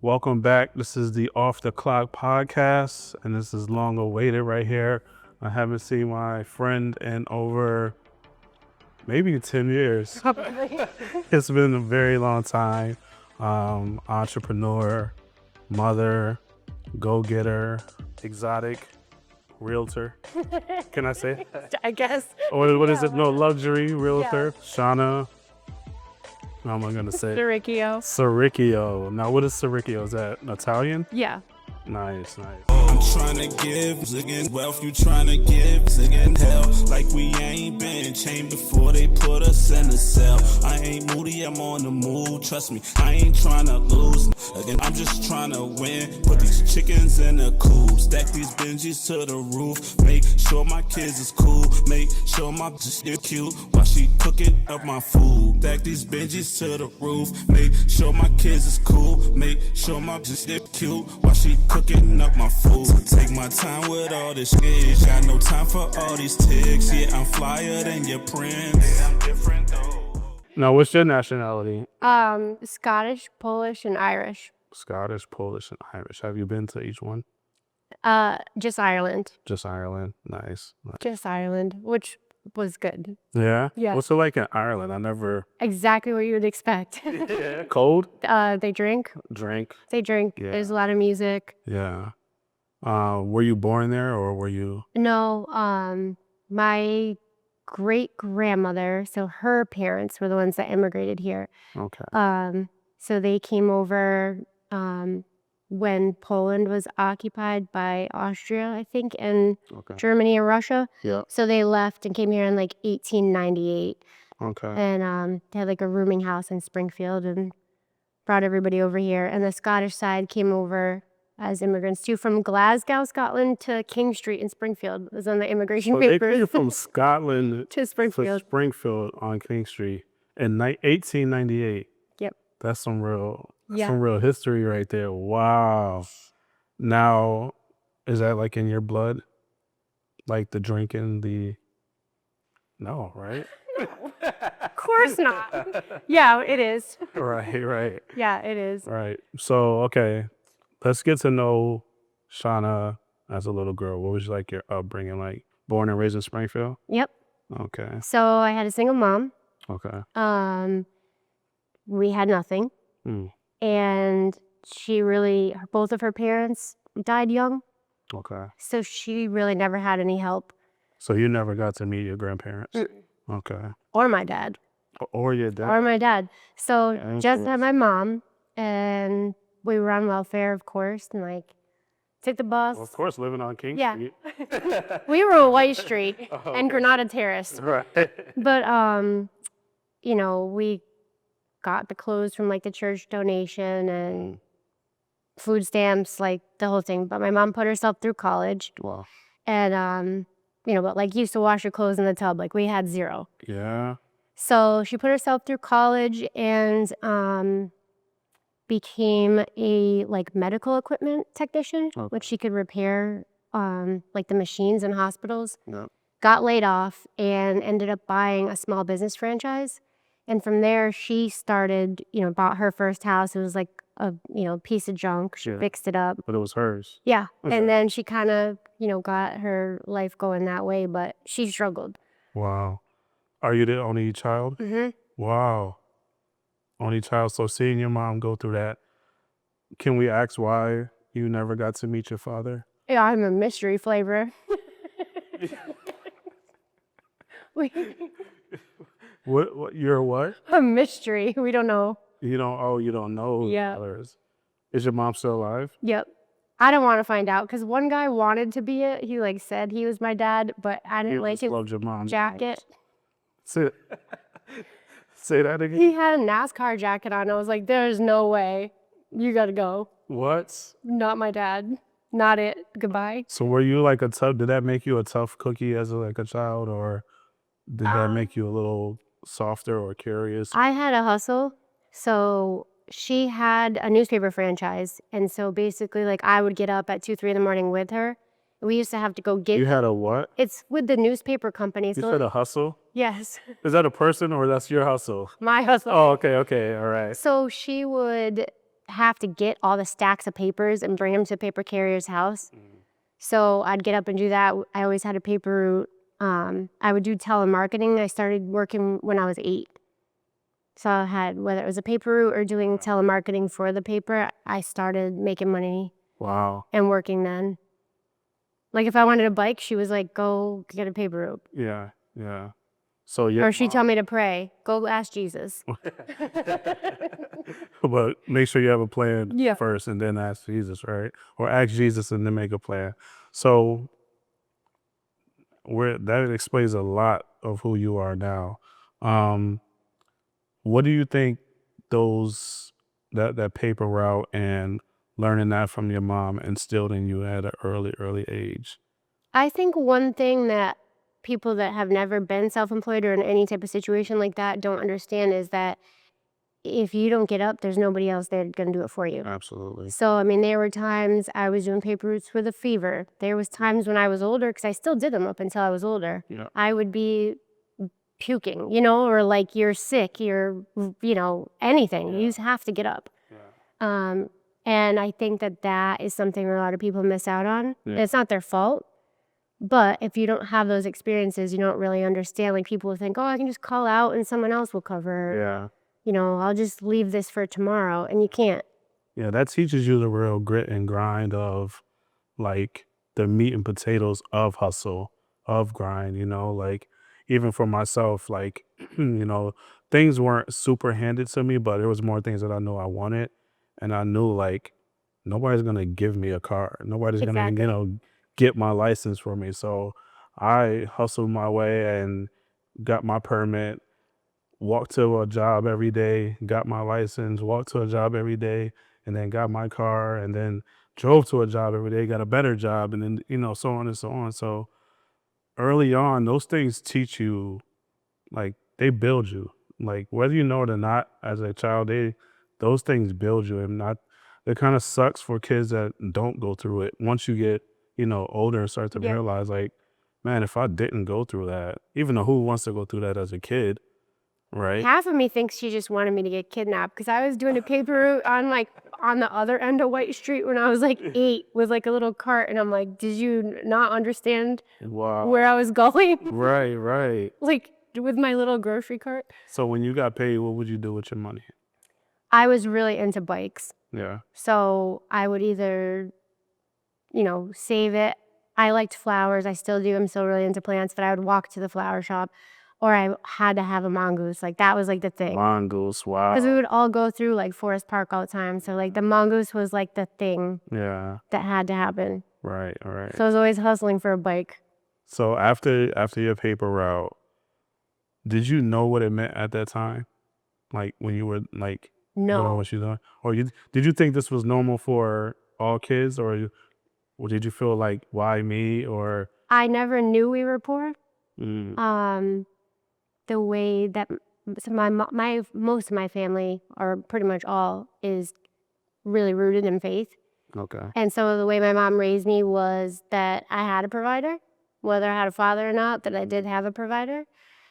Welcome back. This is the Off the Clock podcast, and this is long awaited right here. I haven't seen my friend in over maybe 10 years. It's been a very long time. Entrepreneur, mother, go-getter, exotic, realtor. Can I say it? I guess. Or what is it? No, luxury realtor. Shawna. How am I going to say it? Siricchio. Siricchio. Now, what is Siricchio? Is that Italian? Yeah. Nice. I'm trying to give again wealth, you trying to give again hell. Like we ain't been chained before they put us in the cell. I ain't moody, I'm on the move. Trust me, I ain't trying to lose. Again, I'm just trying to win. Put these chickens in the coop. Stack these Benjis to the roof. Make sure my kids is cool. Make sure my just is cute while she cooking up my food. Stack these Benjis to the roof. Make sure my kids is cool. Make sure my just is cute while she cooking up my food. Take my time with all this shit. Got no time for all these ticks. Yeah, I'm flyer than your prince. I'm different though. Now, what's your nationality? Scottish, Polish, and Irish. Scottish, Polish, and Irish. Have you been to each one? Just Ireland. Just Ireland. Nice. Just Ireland, which was good. Yeah? Yeah. What's it like in Ireland? I never... Exactly what you would expect. Cold? They drink. Drink? They drink. Yeah. There's a lot of music. Yeah. Were you born there or were you... No, my great-grandmother, so her parents were the ones that immigrated here. Okay. So they came over when Poland was occupied by Austria, I think, and Okay. Germany and Russia. Yeah. So they left and came here in like 1898, Okay. and they had like a rooming house in Springfield and brought everybody over here. And the Scottish side came over as immigrants too, from Glasgow, Scotland to King Street in Springfield. It was on the immigration So they papers. came from Scotland to Springfield. to Springfield on King Street in 1898. Yep. That's some real... Yeah. Some real history right there. Wow. Now, is that like in your blood? Like the drinking, the... No, right? Of course not. Yeah, it is. Right. Yeah, it is. Right. So, okay. Let's get to know Shawna as a little girl. What was like your upbringing like? Born and raised in Springfield? Yep. Okay. So I had a single mom. Okay. We had nothing. Mm. And both of her parents died young. Okay. So she really never had any help. So you never got to meet your grandparents? Okay. Or my dad. Or your dad? Or my dad. So Yeah, just had my mom, and we were on welfare, of course, and like took the bus. Well, of course, living on King Yeah. Street. We were on White Street Oh, and okay. Granada Terrace. Right. But we got the clothes from like the church donation and food stamps, like the whole thing. But my mom put herself through college, Wow. and but like used to wash her clothes in the tub. Like we had zero. Yeah. So she put herself through college and became a like medical equipment technician, Okay. which she could repair like the machines in hospitals. Yeah. Got laid off and ended up buying a small business franchise. And from there, she started, bought her first house. It was like a, piece of junk. She Yeah. fixed it up. But it was hers. Yeah. Okay. And then she kind of, got her life going that way, but she struggled. Wow. Are you the only child? Mm-hmm. Wow. Only child. So seeing your mom go through that, can we ask why you never got to meet your father? Yeah, I'm a mystery flavor. What? You're what? A mystery. We don't know. You don't know who Yeah. your father is. Is your mom still alive? Yep. I don't want to find out because one guy wanted to be it. He like said he was my dad, but I didn't You like just his loved your mom. jacket. Say that again. He had a NASCAR jacket on. I was like, there's no way. You gotta go. What? Not my dad. Not it. Goodbye. So were you like did that make you a tough cookie as a child, or did that make you a little softer or curious? I had a hustle. So she had a newspaper franchise. And so basically, like, I would get up at 2, 3 in the morning with her. We used to have to go get... You had a what? It's with the newspaper company. You So said a hustle? yes, Is that a person or that's your hustle? my hustle. Oh, okay, all right. So she would have to get all the stacks of papers and bring them to the paper carrier's house. So I'd get up and do that. I always had a paper route. I would do telemarketing. I started working when I was 8. So I had, whether it was a paper route or doing telemarketing for the paper, I started making money. Wow. And working then. Like if I wanted a bike, she was like, go get a paper route. Yeah, yeah. So yeah. Or she'd tell me to pray. Go ask Jesus. But make sure you have a plan Yeah. first and then ask Jesus, right? Or ask Jesus and then make a plan. So that explains a lot of who you are now. What do you think that paper route and learning that from your mom instilled in you at an early age? I think one thing that people that have never been self-employed or in any type of situation like that don't understand is that if you don't get up, there's nobody else there going to do it for you. Absolutely. So, I mean, there were times I was doing paper routes with a fever. There was times when I was older, because I still did them up until I was older. Yeah. I would be puking, you know, or like you're sick, you're, you know, anything. You have to get up. Yeah. And I think that is something a lot of people miss out on. Yeah. It's not their fault. But if you don't have those experiences, you don't really understand. Like people will think, oh, I can just call out and someone else will cover. Yeah. You know, I'll just leave this for tomorrow. And you can't. Yeah, that teaches you the real grit and grind of like the meat and potatoes of hustle, of grind, you know, like even for myself, like, you know, things weren't super handed to me, but there was more things that I knew I wanted. And I knew like nobody's going to give me a car. Nobody's going to, you know, get my license for me. So I hustled my way and got my permit, walked to a job every day, got my license, walked to a job every day, and then got my car, and then drove to a job every day, got a better job, and then, you know, so on and so on. So early on, those things teach you, like, they build you. Like, whether you know it or not, as a child, those things build you. And it kind of sucks for kids that don't go through it. Once you get, you know, older and start to realize, like, man, if I didn't go through that, even though who wants to go through that as a kid, right? Half of me thinks she just wanted me to get kidnapped because I was doing a paper route on the other end of White Street when I was like 8 with like a little cart, and I'm like, did you not understand where I was going? Right. Like with my little grocery cart. So when you got paid, what would you do with your money? I was really into bikes. Yeah. So I would either, you know, save it. I liked flowers. I still do. I'm still really into plants, but I would walk to the flower shop. Or I had to have a mongoose. Like, that was, like, the thing. Mongoose, wow. Because we would all go through, like, Forest Park all the time. So, like, the mongoose was, like, the thing that had to happen. Right. So I was always hustling for a bike. So after your paper route, did you know what it meant at that time? Like, when you were, like, doing what you're doing? Or did you think this was normal for all kids? Or did you feel like, why me? Or I never knew we were poor. The way that most of my family, or pretty much all, is really rooted in faith. Okay. And so the way my mom raised me was that I had a provider, whether I had a father or not, that I did have a provider.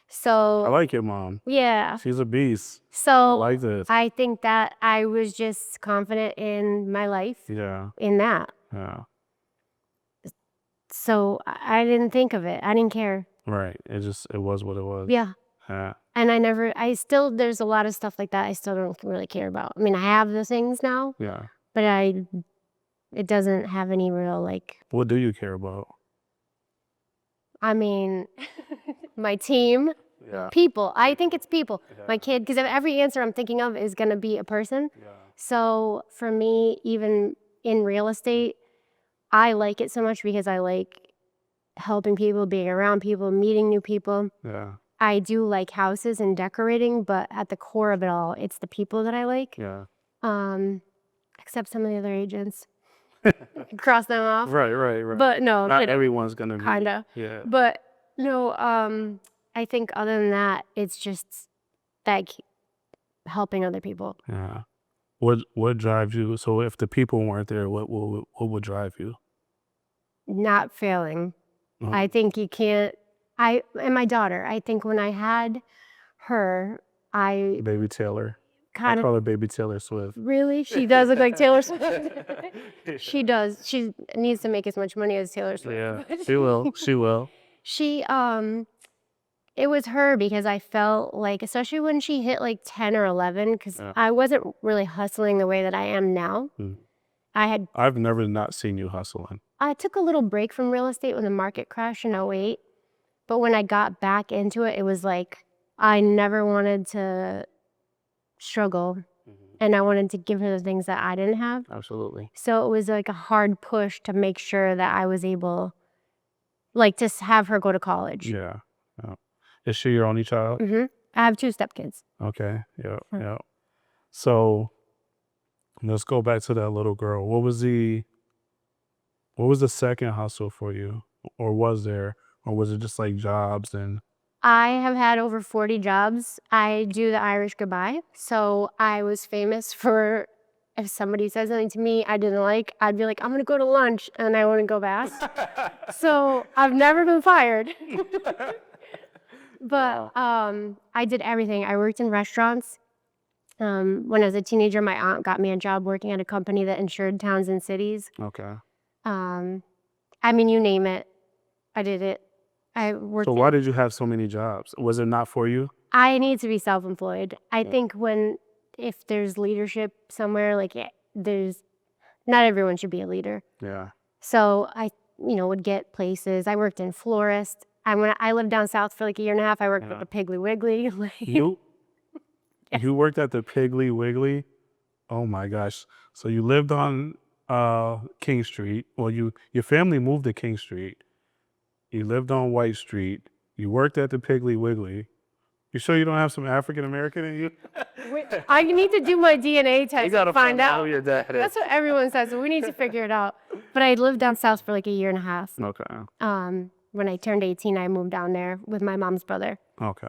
So I like your mom. Yeah. She's a beast. So I like this. I think that I was just confident in my life. Yeah. In that. Yeah. So I didn't think of it. I didn't care. Right. It was what it was. Yeah. Yeah. And there's a lot of stuff like that I still don't really care about. I mean, I have the things now. Yeah. But it doesn't have any real, like... What do you care about? I mean, my team, people. I think it's people. Yeah. My kid, because every answer I'm thinking of is going to be a person. Yeah. So for me, even in real estate, I like it so much because I like helping people, being around people, meeting new people. Yeah. I do like houses and decorating, but at the core of it all, it's the people that I like. Yeah. Except some of the other agents. Cross them off. Right. But no. Not everyone's going to be. Kinda. Yeah. But no, I think other than that, it's just like helping other people. Yeah. What drives you? So if the people weren't there, what would drive you? Not failing. Oh. I think you can't. And my daughter, I think when I had her, Baby Taylor. kind of. call her baby Taylor Swift. Really? She does look like Taylor Swift. She does. She needs to make as much money as Taylor Swift. Yeah, she will. She will. She, it was her because I felt like, especially when she hit like 10 or 11, because Yeah. I wasn't really hustling the way that I am now. I've never not seen you hustling. I took a little break from real estate when the market crashed in 08. But when I got back into it, it was like I never wanted to struggle. And I wanted to give her the things that I didn't have. Absolutely. So it was like a hard push to make sure that I was able, like, to have her go to college. Yeah. Is she your only child? I have 2 stepkids. Okay. Yeah. So let's go back to that little girl. What was the second hustle for you? Or was there? Or was it just like jobs and I have had over 40 jobs. I do the Irish goodbye. So I was famous for, if somebody says something to me I didn't like, I'd be like, I'm going to go to lunch, and I wouldn't go back. So I've never been fired. But I did everything. I worked in restaurants. When I was a teenager, my aunt got me a job working at a company that insured towns and cities. Okay. I mean, you name it, I did it. I worked. So why did you have so many jobs? Was it not for you? I need to be self-employed. I think if there's leadership somewhere, like not everyone should be a leader. Yeah. So I, would get places. I worked in florist. When I lived down south for like a year and a half, I worked at the Piggly Wiggly. You worked at the Piggly Wiggly? Oh my gosh. So you lived on King Street. Well, your family moved to King Street. You lived on White Street. You worked at the Piggly Wiggly. You sure you don't have some African American in you? I need to do my DNA test to find out. Who your dad is. That's what everyone says, so we need to figure it out. But I lived down south for like a year and a half. Okay. When I turned 18, I moved down there with my mom's brother. Okay.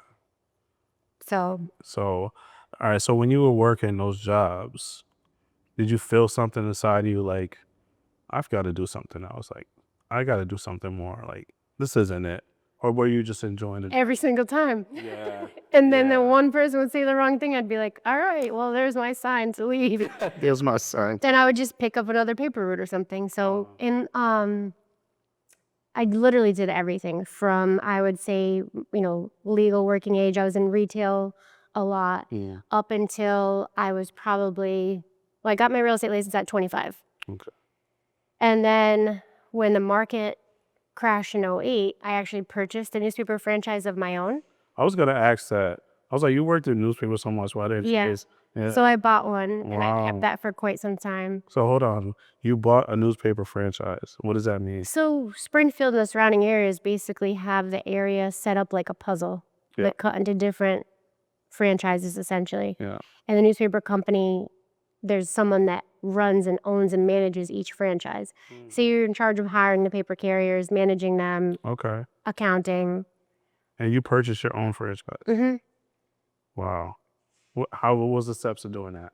So, all right. So when you were working those jobs, did you feel something inside you like, I've got to do something else? Like, I got to do something more. Like, this isn't it. Or were you just enjoying it? every single time. Yeah. And then the one person would say the wrong thing. I'd be like, all right, well, there's my sign to leave. There's my sign. Then I would just pick up another paper route or something. So I literally did everything from, I would say, legal working age. I was in retail a lot up until I was probably, I got my real estate license at 25. Okay. And then when the market crashed in 08, I actually purchased a newspaper franchise of my own. I was going to ask that. I was like, you worked in newspapers so much. Why didn't you? Yeah. So I bought one, and I kept that for quite some time. So hold on. You bought a newspaper franchise. What does that mean? So Springfield and the surrounding areas basically have the area set up like a puzzle that cut into different franchises, essentially. Yeah. And the newspaper company, there's someone that runs and owns and manages each franchise. So you're in charge of hiring the paper carriers, managing them, Okay. accounting. And you purchased your own franchise? Wow. How was the steps of doing that?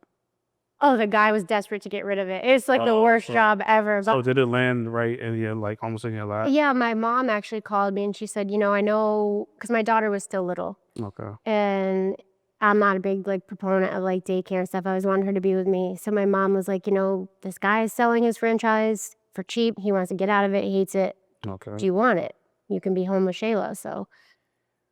Oh, the guy was desperate to get rid of it. It's like the worst job ever. So did it land right in your, almost in your lap? Yeah, my mom actually called me and she said, I know, because my daughter was still little. Okay. And I'm not a big proponent of daycare and stuff. I always wanted her to be with me. So my mom was like, this guy is selling his franchise for cheap. He wants to get out of it. He hates it. Okay. Do you want it? You can be home with Shayla. So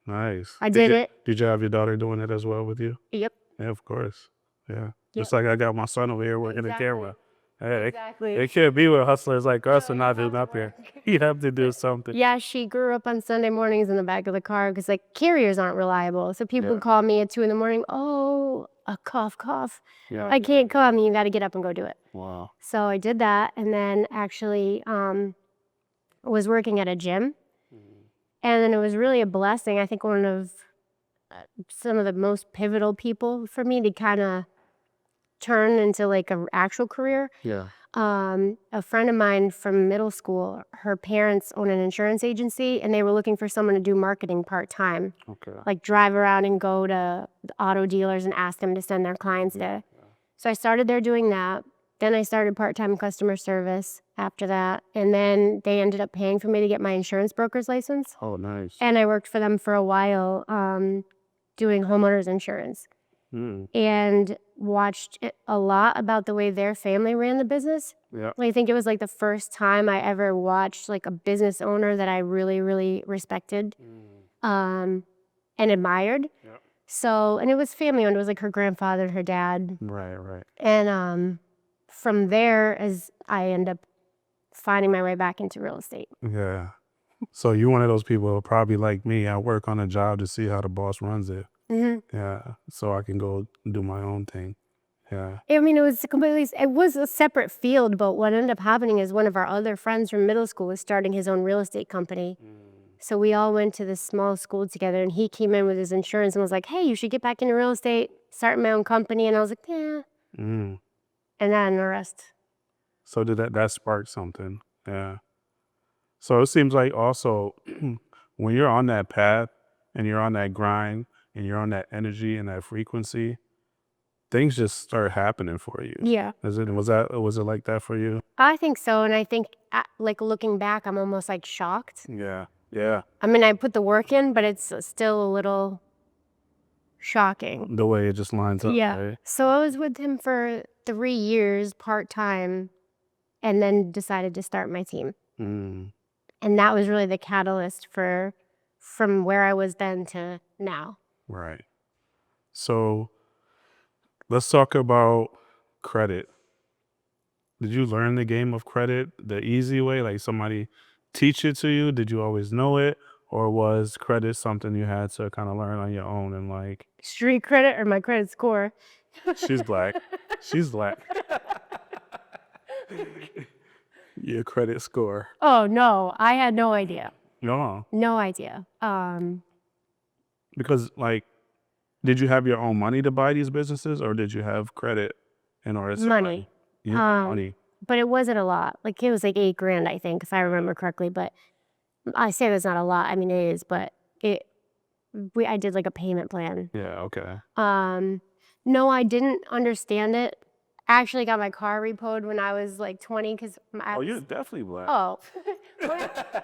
nice. I did it. Did you have your daughter doing it as well with you? Yep. Yeah, of course. Yeah. Just like I got my son over here working the camera. Hey, Exactly. it can't be with hustlers like us and not doing up here. You have to do something. Yeah, she grew up on Sunday mornings in the back of the car because carriers aren't reliable. So people call me at 2 a.m. Oh, a cough. Yeah. I can't come. You got to get up and go do it. Wow. So I did that, and then actually was working at a gym. And then it was really a blessing. I think one of some of the most pivotal people for me to kind of turn into an actual career. Yeah. A friend of mine from middle school, her parents own an insurance agency, and they were looking for someone to do marketing part-time. Okay. Drive around and go to the auto dealers and ask them to send their clients there. So I started there doing that. Then I started part-time customer service after that. And then they ended up paying for me to get my insurance broker's license. Oh, nice. And I worked for them for a while doing homeowners insurance. and watched a lot about the way their family ran the business. Yeah. I think it was like the first time I ever watched like a business owner that I really, really respected and admired. Yeah. So, and it was family owned. It was like her grandfather and her dad. Right. And from there, as I end up finding my way back into real estate. Yeah. So you're one of those people who probably like me. I work on a job to see how the boss runs it. Yeah. So I can go do my own thing. Yeah. I mean, it was a separate field, but what ended up happening is one of our other friends from middle school was starting his own real estate company. So we all went to this small school together, and he came in with his insurance and was like, hey, you should get back into real estate, start my own company. And I was like, yeah. And then the rest. So did that spark something? Yeah. So it seems like also when you're on that path and you're on that grind and you're on that energy and that frequency, things just start happening for you. Yeah. Was it like that for you? I think so. And I think like looking back, I'm almost like shocked. Yeah. I mean, I put the work in, but it's still a little shocking. The way it just lines up. Yeah. Right? So I was with him for 3 years part-time and then decided to start my team. And that was really the catalyst from where I was then to now. Right. So let's talk about credit. Did you learn the game of credit the easy way? Like somebody teach it to you? Did you always know it? Or was credit something you had to kind of learn on your own and like... Street credit or my credit score? She's black. She's black. Your credit score. Oh, no. I had no idea. No. No idea. Because like, did you have your own money to buy these businesses or did you have credit in order to... Money. Money. But it wasn't a lot. Like it was like $8,000, I think, if I remember correctly. But I say that's not a lot. I mean, it is, but I did like a payment plan. Yeah, okay. No, I didn't understand it. I actually got my car repoed when I was like 20 because you're definitely black. Oh.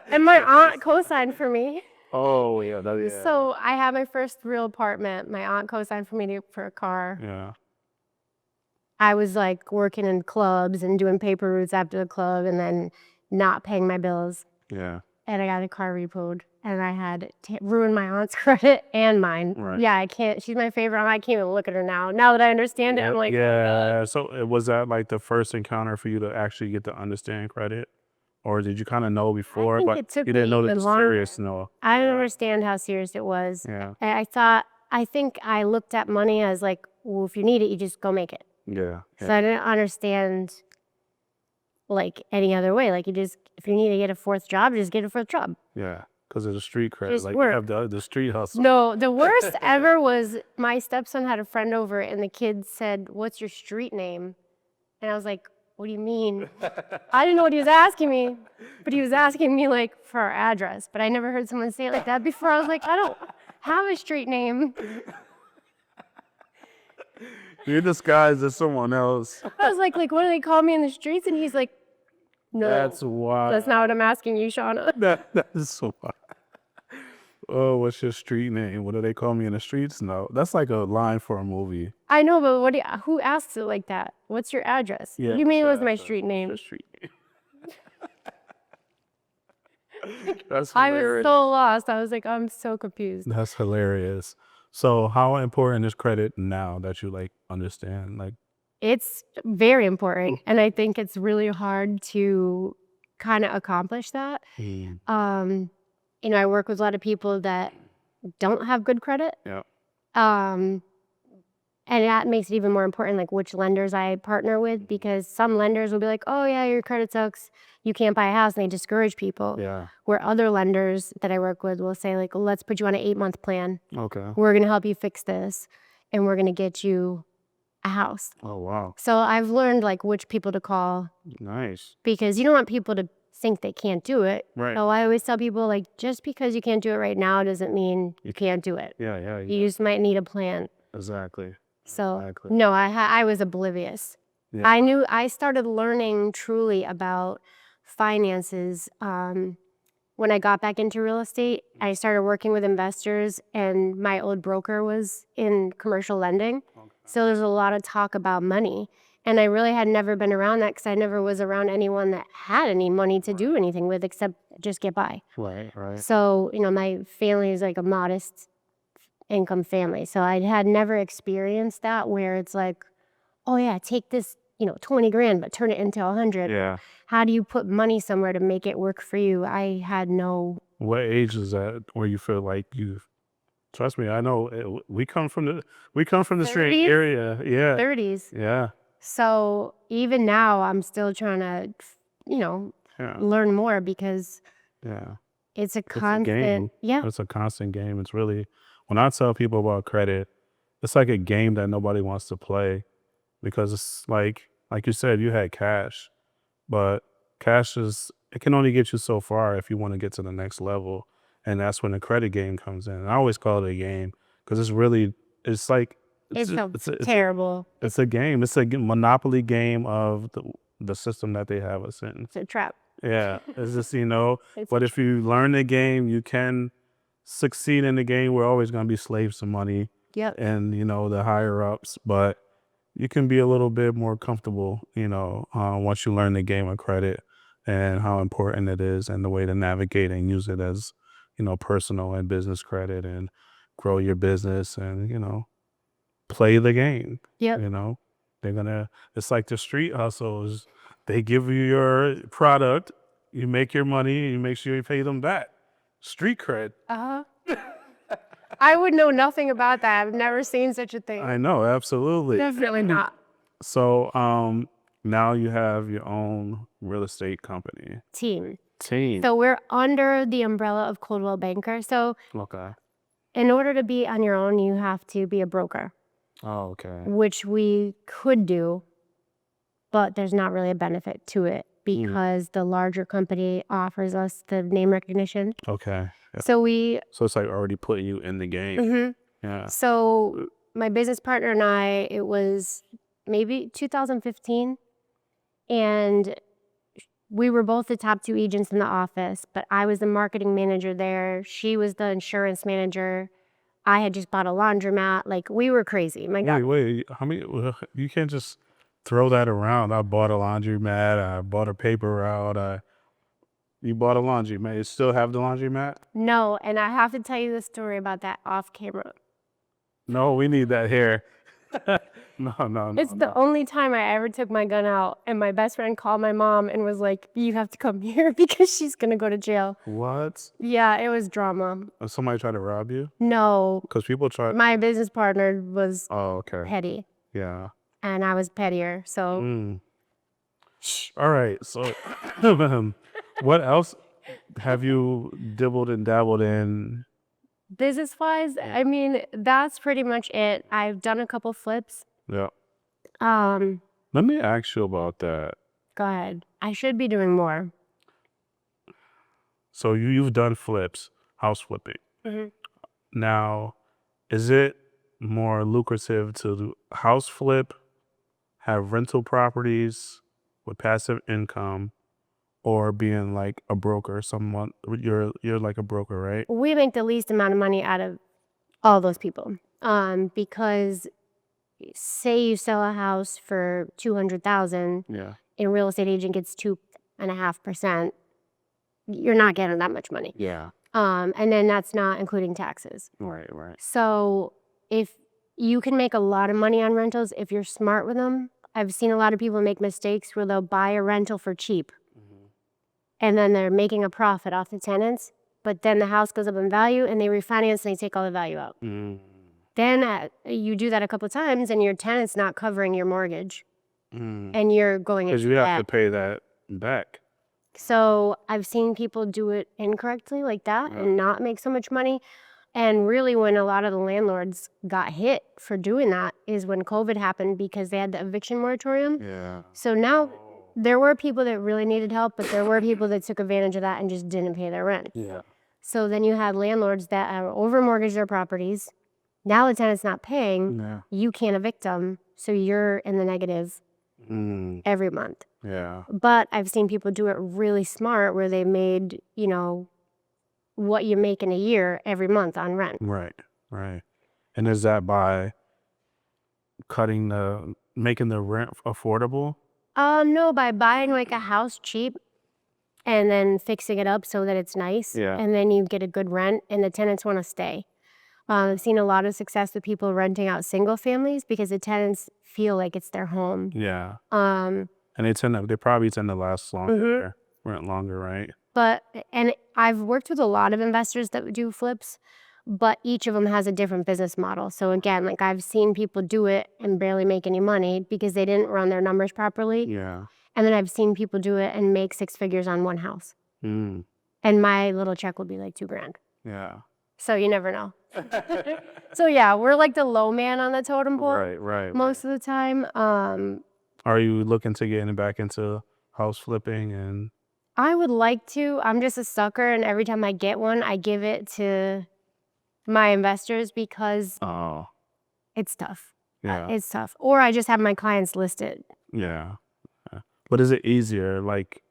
And my aunt co-signed for me. Oh, yeah. So I had my first real apartment. My aunt co-signed for me for a car. Yeah. I was like working in clubs and doing paper routes after the club and then not paying my bills. Yeah. And I got the car repoed and I had ruined my aunt's credit and mine. Right. Yeah, I can't. She's my favorite. I can't even look at her now. Now that I understand it, I'm like, yeah. So was that like the first encounter for you to actually get to understand credit? Or did you kind of know before, I think but it took you didn't me know the even longer. serious no? I didn't understand how serious it was. Yeah. I think I looked at money as like, well, if you need it, you just go make it. Yeah. So I didn't understand like any other way. Like if you need to get a fourth job, just get a fourth job. Yeah. Because of the street credit. Just like work. you have the street hustle. No, the worst ever was my stepson had a friend over and the kid said, what's your street name? And I was like, what do you mean? I didn't know what he was asking me, but he was asking me like for our address. But I never heard someone say it like that before. I was like, I don't have a street name. You're disguised as someone else. I was like, what do they call me in the streets? And he's like, no. That's wild. That's not what I'm asking you, Shawna. That is so wild. Oh, what's your street name? What do they call me in the streets? No, that's like a line for a movie. I know, but who asks it like that? What's your address? Yeah, You mean it was my street name? Street name. That's I was hilarious. so lost. I was like, I'm so confused. That's hilarious. So how important is credit now that you like understand? Like, It's very important. And I think it's really hard to kind of accomplish that. I work with a lot of people that don't have good credit. Yeah. And that makes it even more important, like which lenders I partner with, because some lenders will be like, oh yeah, your credit sucks, you can't buy a house, and they discourage people. Yeah. Where other lenders that I work with will say like, let's put you on an 8-month plan. Okay. We're gonna help you fix this, and we're gonna get you a house. Oh, wow. So I've learned like which people to call, Nice. because you don't want people to think they can't do it. Right. So I always tell people like, just because you can't do it right now doesn't mean you can't do it. Yeah. You just might need a plan. Exactly. So Exactly. no, I was oblivious. Yeah. I started learning truly about finances when I got back into real estate, I started working with investors, and my old broker was in commercial lending. So there's a lot of talk about money. And I really had never been around that because I never was around anyone that had any money to do anything with except just get by. Right. So, my family is like a modest income family. So I had never experienced that where it's like, oh yeah, take this, 20 grand, but turn it into 100. Yeah. How do you put money somewhere to make it work for you? I had no. What age is that where you feel like you? Trust me, I know we come from the street 30s? area. Yeah. 30s. Yeah. So even now I'm still trying to, Yeah. learn more because Yeah. it's a It's a constant. game. Yeah. It's a constant game. It's really, when I tell people about credit, it's like a game that nobody wants to play because it's like you said, you had cash, but it can only get you so far if you want to get to the next level. And that's when the credit game comes in. And I always call it a game because it's like, It's so it's a terrible. it's a game. It's a monopoly game of the system that they have us in. It's a trap. Yeah, it's just, It's but if you learn the game, you can succeed in the game. We're always going to be slaves to money Yep. and, the higher ups, but you can be a little bit more comfortable, once you learn the game of credit and how important it is and the way to navigate and use it as, personal and business credit and grow your business and, play the game. Yep. It's like the street hustles. They give you your product, you make your money, you make sure you pay them back. Street cred. I would know nothing about that. I've never seen such a thing. I know, absolutely. Definitely not. So now you have your own real estate company. Team. Team. So we're under the umbrella of Coldwell Banker. So Okay. in order to be on your own, you have to be a broker, Oh, okay. which we could do, but there's not really a benefit to it because the larger company offers us the name recognition. Okay. Yeah. So So it's like already putting you in the game. Mhm. Yeah. So my business partner and I, it was maybe 2015, and we were both the top 2 agents in the office, but I was the marketing manager there. She was the insurance manager. I had just bought a laundromat. Like, we were crazy. My God. Wait. How many? You can't just throw that around. I bought a laundromat. I bought a paper route. You bought a laundromat. You still have the laundromat? No, and I have to tell you the story about that off camera. No, we need that here. No. It's the only time I ever took my gun out, and my best friend called my mom and was like, you have to come here because she's going to go to jail. What? Yeah, it was drama. Somebody tried to rob you? No, Because people try. my business partner was Oh, okay. petty, Yeah. and I was pettier. So All right. So, what else have you dibbled and dabbled in? business-wise, I mean, that's pretty much it. I've done a couple flips. Yeah. Go Let me ask you about that. ahead. I should be doing more. So you've done flips, house flipping. Mhm. Now, is it more lucrative to house flip, have rental properties with passive income, or being like a broker? Someone you're like a broker, right? We make the least amount of money out of all those people. Because say you sell a house for $200,000, Yeah. a real estate agent gets 2.5%. You're not getting that much money. Yeah. And then that's not including taxes. Right. So if you can make a lot of money on rentals if you're smart with them. I've seen a lot of people make mistakes where they'll buy a rental for cheap, and then they're making a profit off the tenants, but then the house goes up in value and they refinance and they take all the value out. Then you do that a couple of times and your tenant's not covering your mortgage and you're going Because into you have debt. to pay that back. So I've seen people do it incorrectly like that and not make so much money. And really when a lot of the landlords got hit for doing that is when COVID happened because they had the eviction moratorium. Yeah. So now there were people that really needed help, but there were people that took advantage of that and just didn't pay their rent. Yeah. So then you had landlords that over-mortgaged their properties. Now the tenant's not paying. Yeah. You can't evict them. So you're in the negative every month. Yeah. But I've seen people do it really smart where they made, what you make in a year every month on rent. Right. Right. And is that by making the rent affordable? No, by buying like a house cheap and then fixing it up so that it's nice. Yeah. And then you get a good rent and the tenants want to stay. I've seen a lot of success with people renting out single families because the tenants feel like it's their home. Yeah. Um, And they probably tend to last longer, rent longer, right? and I've worked with a lot of investors that do flips, but each of them has a different business model. So again, like I've seen people do it and barely make any money because they didn't run their numbers properly. Yeah. And then I've seen people do it and make 6 figures on one house. Mm. And my little check will be like $2,000. Yeah. So you never know. So yeah, we're like the low man on the totem pole Right. most of the time. Are you looking to getting back into house flipping and? I would like to. I'm just a sucker, and every time I get one, I give it to my investors because Oh. it's tough. Yeah. It's tough. Or I just have my clients listed. Yeah. But is it easier? Like,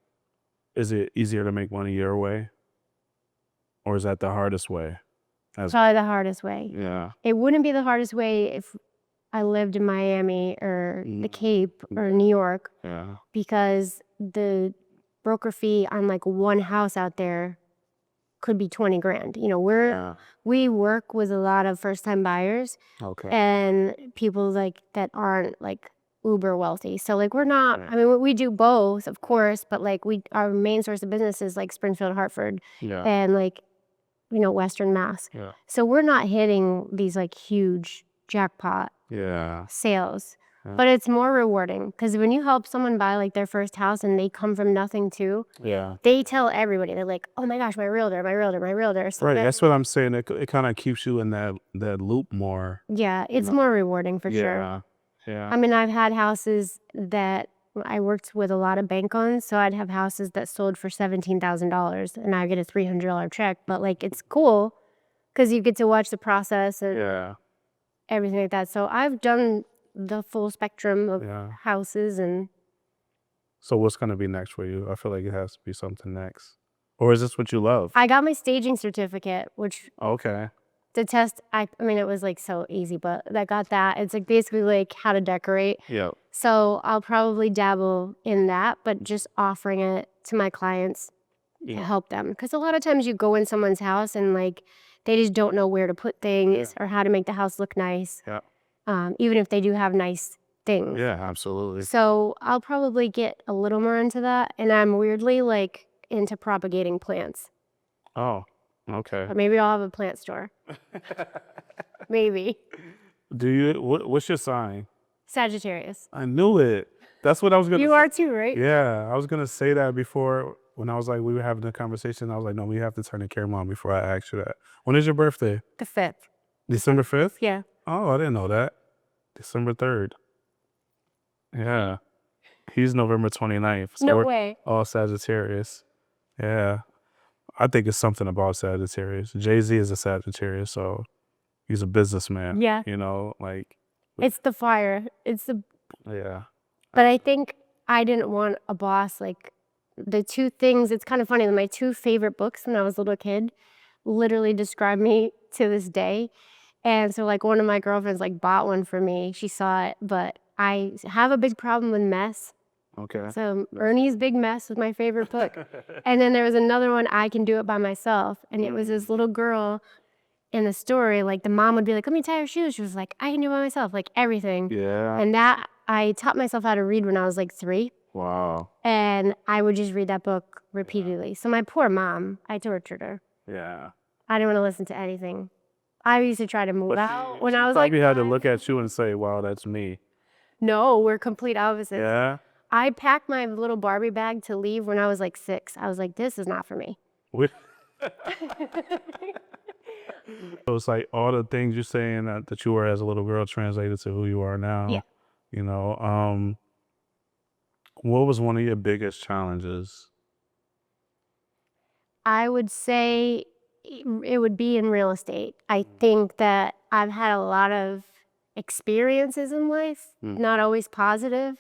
is it easier to make money your way? Or is that the hardest way? Probably the hardest way. Yeah. It wouldn't be the hardest way if I lived in Miami or the Cape or New York Yeah. because the broker fee on like one house out there could be $20,000. You know, we work with a lot of first-time buyers Okay. and people like that aren't like uber wealthy. So like we're not, I mean, we do both, of course, but like our main source of business is like Springfield, Hartford, Yeah. and like, you know, Western Mass. Yeah. So we're not hitting these like huge jackpot Yeah. sales, but it's more rewarding because when you help someone buy like their first house and they come from nothing too, Yeah. they tell everybody. They're like, oh my gosh, my realtor. So Right. then- That's what I'm saying. It kind of keeps you in that loop more. yeah, it's more rewarding for sure. Yeah. Yeah. I mean, I've had houses that I worked with a lot of bank loans, so I'd have houses that sold for $17,000 and I get a $300 check, but like it's cool because you get to watch the process and Yeah. everything like that. So I've done the full spectrum of Yeah. houses. And So what's gonna be next for you? I feel like it has to be something next. Or is this what you love? I got my staging certificate, which Okay. the test, I mean, it was like so easy, but I got that. It's like basically like how to decorate. Yeah. So I'll probably dabble in that, but just offering it to my clients to help them. Because a lot of times you go in someone's house and like they just don't know where to put things or how to make the house look nice. Yeah. Even if they do have nice things. Yeah, absolutely. So I'll probably get a little more into that. And I'm weirdly like into propagating plants. Oh, okay. Or maybe I'll have a plant store. Maybe. What's your sign? Sagittarius. I knew it. That's what I was gonna You say. are too, right? Yeah, I was gonna say that before when I was like, we were having a conversation. I was like, no, we have to turn the camera on before I ask you that. When is your birthday? The 5th. December 5th? Yeah. Oh, I didn't know that. December 3rd. Yeah. He's November 29th. So No we're way. all Sagittarius. Yeah. I think it's something about Sagittarius. Jay-Z is a Sagittarius, so he's a businessman. Yeah. You know, like, It's the fire. yeah. But I think I didn't want a boss. Like the two things, it's kind of funny. My 2 favorite books when I was a little kid literally describe me to this day. And so like one of my girlfriends like bought one for me. She saw it, but I have a big problem with mess. Okay. So Ernie's Big Mess was my favorite book. And then there was another one, I Can Do It By Myself. And it was this little girl in the story, like the mom would be like, let me tie your shoes. She was like, I can do it by myself, like everything. Yeah. And that, I taught myself how to read when I was like 3. Wow. And I would just read that book repeatedly. So my poor mom, I tortured her. Yeah. I didn't want to listen to anything. I used to try to move out when I was like probably had to 5. look at you and say, wow, that's me. No, we're complete opposites. Yeah. I packed my little Barbie bag to leave when I was like 6. I was like, this is not for me. So it's like all the things you're saying that you were as a little girl translated to who you are now. Yeah. You know, what was one of your biggest challenges? I would say it would be in real estate. I think that I've had a lot of experiences in life, not always positive,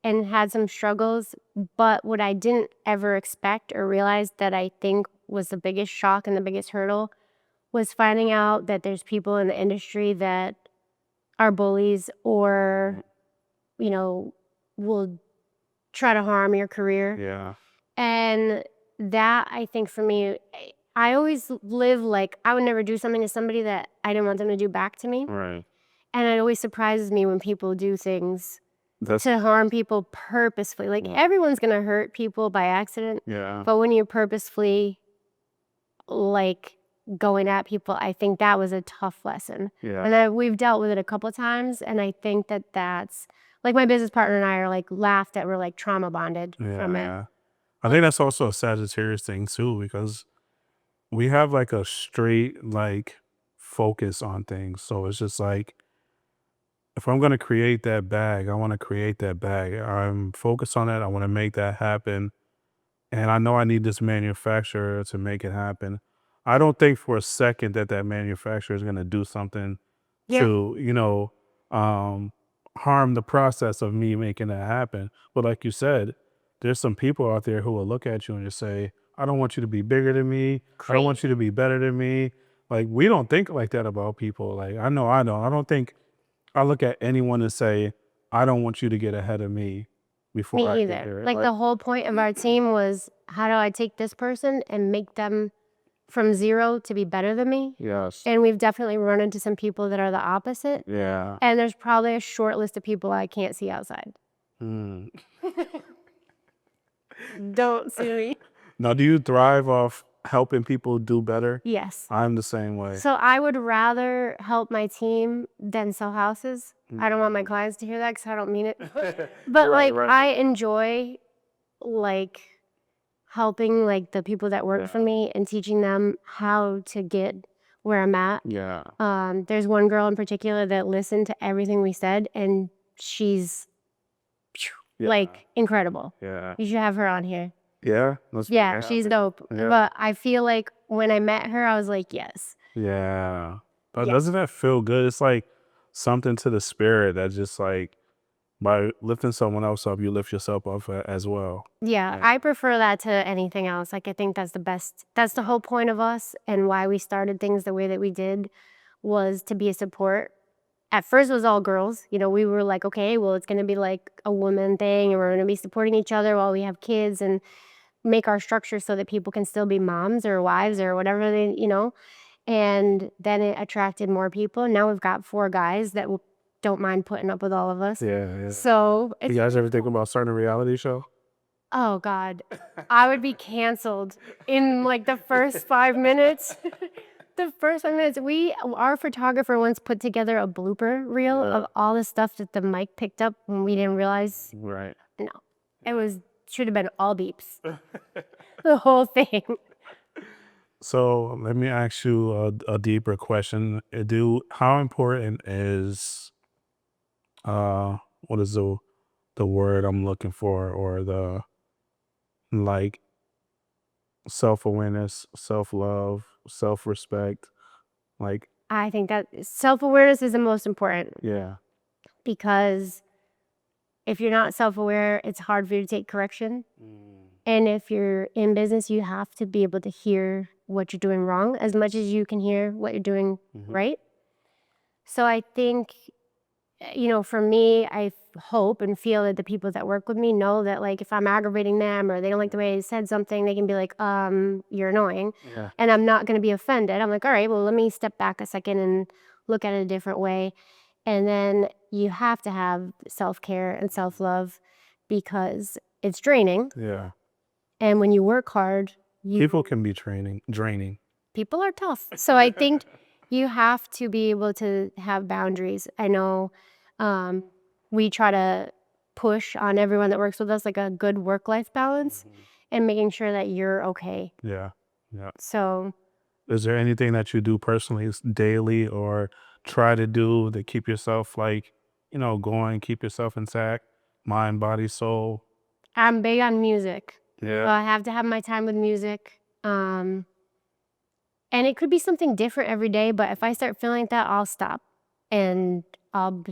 and had some struggles. But what I didn't ever expect or realize that I think was the biggest shock and the biggest hurdle, was finding out that there's people in the industry that are bullies or, you know, will try to harm your career. Yeah. And that, I think for me, I always live like I would never do something to somebody that I didn't want them to do back to me. Right. And it always surprises me when people do things That's to harm people purposefully. Like everyone's going to hurt people by accident. yeah. But when you're purposefully like going at people, I think that was a tough lesson. Yeah. And we've dealt with it a couple of times. And I think that that's like my business partner and I are like laughed at. We're like trauma bonded from it. Yeah. I think that's also a Sagittarius thing too, because we have like a straight like focus on things. So it's just like, if I'm going to create that bag, I want to create that bag. I'm focused on that. I want to make that happen. And I know I need this manufacturer to make it happen. I don't think for a second that that manufacturer is going to do something Yeah. to, you know, harm the process of me making that happen. But like you said, there's some people out there who will look at you and just say, I don't want you to be bigger than me. I don't want you to be better than me. Like, we don't think like that about people. Like, I know I don't. I don't think I look at anyone and say, I don't want you to get ahead of me before I Me get either. there. Like the whole point of our team was how do I take this person and make them from zero to be better than me? Yes. And we've definitely run into some people that are the opposite. Yeah. And there's probably a short list of people I can't see outside. Mm. Don't sue me. Now, do you thrive off helping people do better? Yes. I'm the same way. So I would rather help my team than sell houses. I don't want my clients to hear that because I don't mean it. But Right, like right. I enjoy like helping like the people that work for me and teaching them how to get where I'm at. Yeah. There's one girl in particular that listened to everything we said and she's like incredible. Yeah. You should have her on here. Yeah. Yeah, she's dope. Yeah. But I feel like when I met her, I was like, yes. Yeah. But Yeah. doesn't that feel good? It's like something to the spirit that just like, by lifting someone else up, you lift yourself up as well. Yeah, I prefer that to anything else. Like, I think that's the best. That's the whole point of us and why we started things the way that we did was to be a support. At first, it was all girls. You know, we were like, okay, well, it's going to be like a woman thing and we're going to be supporting each other while we have kids and make our structure so that people can still be moms or wives or whatever they, you know. And then it attracted more people. Now we've got 4 guys that don't mind putting up with all of us. Yeah. So You guys ever think about starting a reality show? oh God, I would be canceled in like the first 5 minutes. The first 5 minutes, our photographer once put together a blooper reel of all the stuff that the mic picked up when we didn't realize. Right. No, it should have been all beeps. The whole thing. So let me ask you a deeper question. How important is what is the word I'm looking for, or the like self-awareness, self-love, self-respect? Like, I think that self-awareness is the most important yeah. because if you're not self-aware, it's hard for you to take correction. And if you're in business, you have to be able to hear what you're doing wrong as much as you can hear what you're doing right. So I think, you know, for me, I hope and feel that the people that work with me know that, like, if I'm aggravating them or they don't like the way I said something, they can be like, you're annoying. Yeah. And I'm not going to be offended. I'm like, all right, well, let me step back a second and look at it a different way. And then you have to have self-care and self-love because it's draining. Yeah. And when you work hard, People can be draining. people are tough. So I think you have to be able to have boundaries. I know we try to push on everyone that works with us like a good work-life balance and making sure that you're okay. Yeah. Yeah. So Is there anything that you do personally daily or try to do to keep yourself, like, you know, going, keep yourself intact, mind, body, soul? I'm big on music. Yeah. So I have to have my time with music. And it could be something different every day, but if I start feeling like that, I'll stop and I'll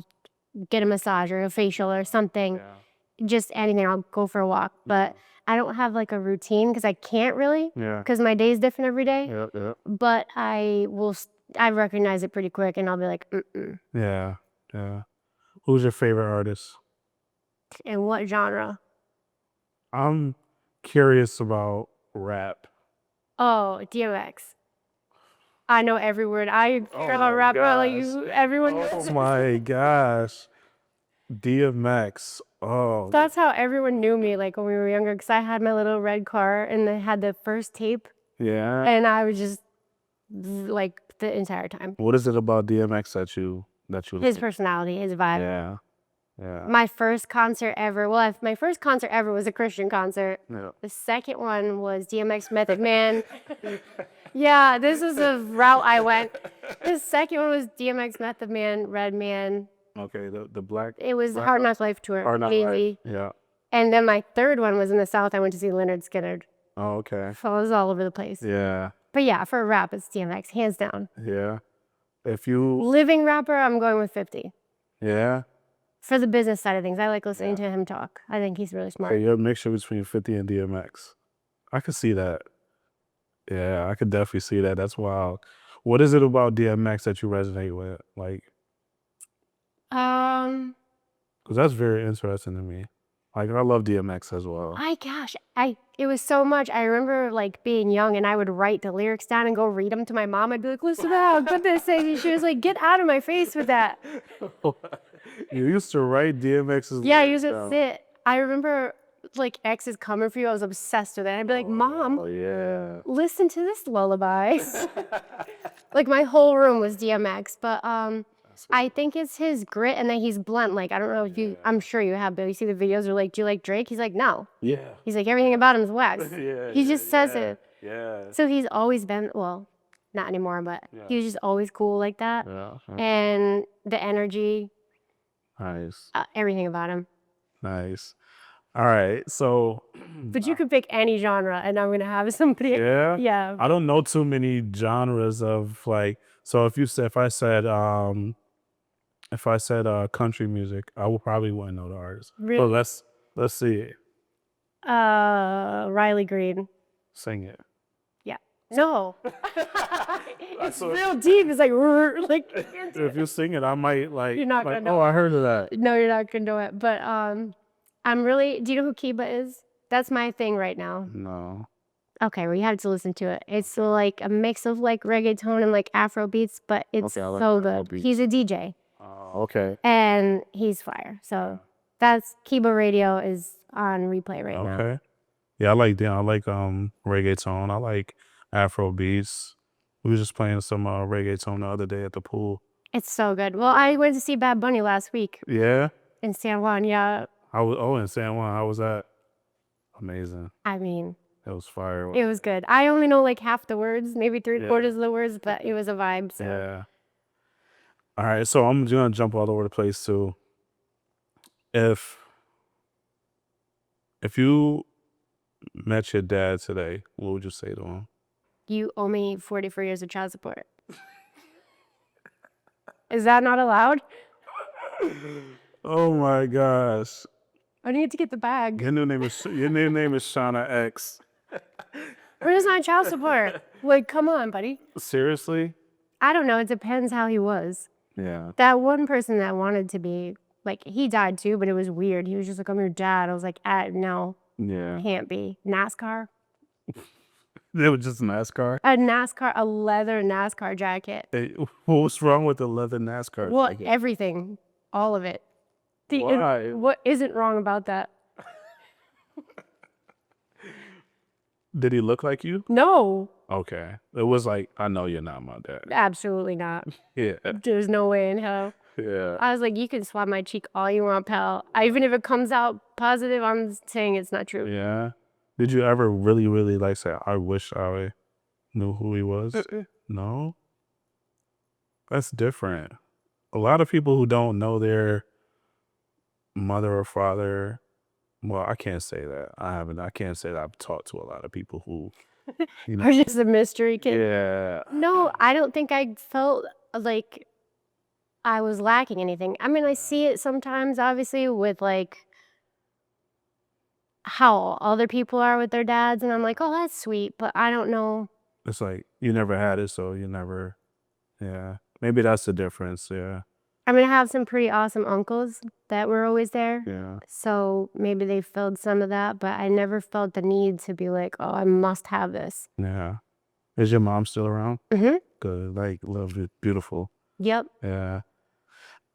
get a massage or a facial or something. Just anything. I'll go for a walk. But I don't have like a routine because I can't really. Yeah. Because my day is different every day. Yeah. But I recognize it pretty quick, and I'll be like, Yeah. Yeah. Who's your favorite artist? in what genre? I'm curious about rap. Oh, DMX. I know every word. I Oh girl my rap like gosh. you. Everyone Oh knows. my gosh. DMX. Oh. That's how everyone knew me, like when we were younger, because I had my little red car and they had the first tape, Yeah. and I was just like the entire time. What is it about DMX that you His like? personality, his vibe. Yeah. Yeah. My first concert ever. Well, my first concert ever was a Christian concert. Yeah. The second one was DMX Method Man. Yeah, this is a route I went. The second one was DMX Method Man, Red Man. Okay, the black. It was Black Hard Knock Life tour. Hard Knock Easy. Life. Yeah. And then my third one was in the South. I went to see Leonard Skinner. Oh, okay. So I was all over the place. Yeah. But yeah, for rap, it's DMX, hands down. Yeah. If you. Living rapper, I'm going with 50. Yeah. For the business side of things, I like listening to him talk. I think he's really smart. Hey, you're a mixture between 50 and DMX. I could see that. Yeah, I could definitely see that. That's wild. What is it about DMX that you resonate with? Like, because that's very interesting to me. Like, I love DMX as well. It was so much. I remember like being young and I would write the lyrics down and go read them to my mom. I'd be like, listen to how good this is. And she was like, get out of my face with that. You used to write DMX's Yeah, I lyrics used to down. sit. I remember like X is coming for you. I was obsessed with it. I'd be like, Mom, Oh, yeah. listen to this lullaby. Like my whole room was DMX. But I think it's his grit and that he's blunt. Like, I don't know if I'm sure you have, but you see the videos are like, do you like Drake? He's like, no. Yeah. He's like, everything about him is wax. Yeah. He just says it. Yeah. So he's always been, well, not anymore, but he was just always cool like that. Yeah. And the energy, Nice. everything about him. Nice. All right. So. But you could pick any genre and I'm going to have somebody. Yeah. Yeah. I don't know too many genres of like. So if I said country music, I probably wouldn't know the artist. Really? But let's see it. Riley Green. Sing it. Yeah. No. It's real deep. It's like If you sing it, I might like. You're not gonna know. Oh, I heard of that. No, you're not gonna do it. But do you know who Kiba is? That's my thing right now. No. Okay, well you have to listen to it. It's like a mix of like reggaeton and like Afro beats, but it's Okay, I like so Afro good. beats. He's a DJ Oh, okay. and he's fire. So that's Kiba Radio is on replay right now. Okay. Yeah, I like reggaeton. I like Afro beats. We were just playing some reggaeton the other day at the pool. It's so good. Well, I went to see Bad Bunny last week Yeah. in San Juan. Yeah, In San Juan. How was that? Amazing. I mean, It was fire. it was good. I only know like half the words, maybe three-quarters of the words, but it was a vibe. So. Yeah. All right, so I'm gonna jump all over the place too. If you met your dad today, what would you say to him? You owe me 44 years of child support. Is that not allowed? Oh my gosh. I need to get the bag. Your new name is Shawna X. Where's my child support? Like, come on, buddy. Seriously? I don't know. It depends how he was. Yeah. That one person that wanted to be, like, he died too, but it was weird. He was just like, I'm your dad. I was like, no, Yeah. can't be. NASCAR? It was just NASCAR? A leather NASCAR jacket. Hey, what's wrong with the leather NASCAR? Well, jacket? everything. All of it. Why? What isn't wrong about that? Did he look like you? No, Okay. It was like, I know you're not my dad. absolutely not. Yeah. There's no way in hell. Yeah. I was like, you can swab my cheek all you want, pal. Even if it comes out positive, I'm saying it's not true. Yeah. Did you ever really, really like say, I wish I knew who he was? No? That's different. A lot of people who don't know their mother or father, well, I can't say that. I can't say that I've talked to a lot of people who, you know. Or just a mystery kid. Yeah. No, I don't think I felt like I was lacking anything. I mean, I see it sometimes, obviously, with like, how other people are with their dads, and I'm like, oh, that's sweet, but I don't know. It's like you never had it, so you never. Yeah, maybe that's the difference. Yeah, I mean, I have some pretty awesome uncles that were always there. yeah, So maybe they filled some of that, but I never felt the need to be like, oh, I must have this. yeah. Is your mom still around? Mm-hmm. Good, like, love it, beautiful. Yep. Yeah.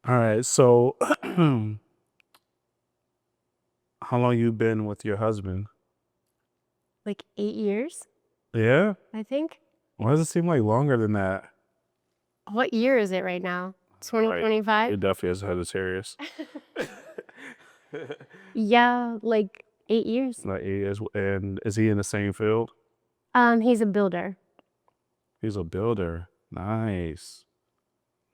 All right. So, how long you been with your husband? Like 8 years, Yeah. I think. Why does it seem like longer than that? What year is it right now? Right. 2025? It definitely is Sagittarius. Yeah, like 8 years. Like he is, and is he in the same field? He's a builder. He's a builder. Nice.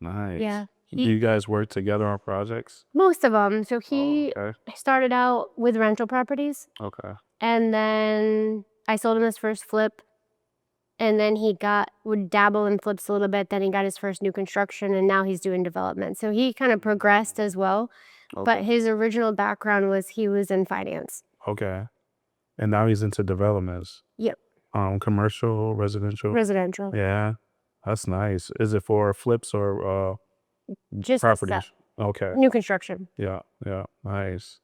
Nice. Yeah. Do you guys work together on projects? Most of them. So he Okay. started out with rental properties, Okay. and then I sold him his first flip. And then he would dabble in flips a little bit. Then he got his first new construction, and now he's doing development. So he kind of progressed as well. But Okay. his original background was he was in finance. Okay. And now he's into developments. Yep. Commercial, residential. Residential. Yeah. That's nice. Is it for flips or Just properties? Okay. new construction. Yeah. Yeah. Nice.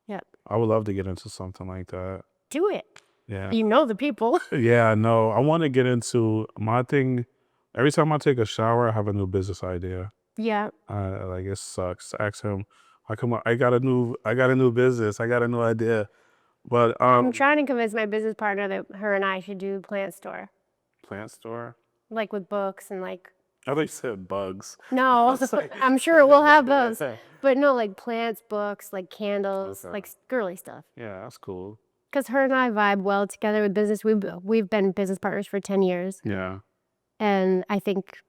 Yep. I would love to get into something like that. Do it. Yeah. You know the people. Yeah, no. I want to get into my thing. Every time I take a shower, I have a new business idea. Yeah. Like it sucks. Ask him, I got a new business. I got a new idea. But I'm trying to convince my business partner that her and I should do plant store. plant store. Like with books and like, I thought you said bugs. no, was like- I'm sure we'll have those. But no, like plants, books, like candles, Okay. like girly stuff. Yeah, that's cool. Because her and I vibe well together with business. We've been business partners for 10 years. Yeah. And I think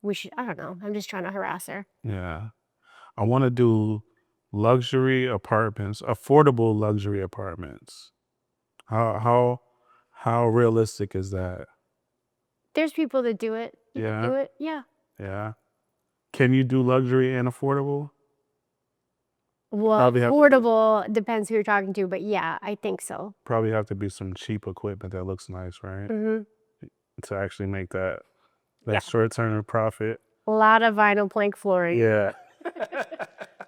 we should, I don't know. I'm just trying to harass her. Yeah. I want to do luxury apartments, affordable luxury apartments. How realistic is that? There's people that do it. You can Yeah. do it. Yeah. Yeah. Can you do luxury and affordable? Well, Probably have to- affordable depends who you're talking to, but yeah, I think so. Probably have to be some cheap equipment that looks nice, right? Hmm. To actually make that Yeah. short-term profit. A lot of vinyl plank flooring. Yeah.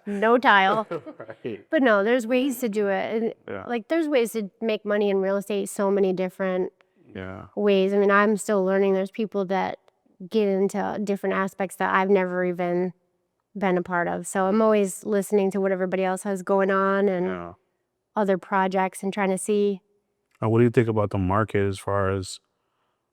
No tile. Right. But no, there's ways to do it. And Yeah. like there's ways to make money in real estate so many different Yeah. ways. I mean, I'm still learning. There's people that get into different aspects that I've never even been a part of. So I'm always listening to what everybody else has going on and Yeah. other projects and trying to see. What do you think about the market as far as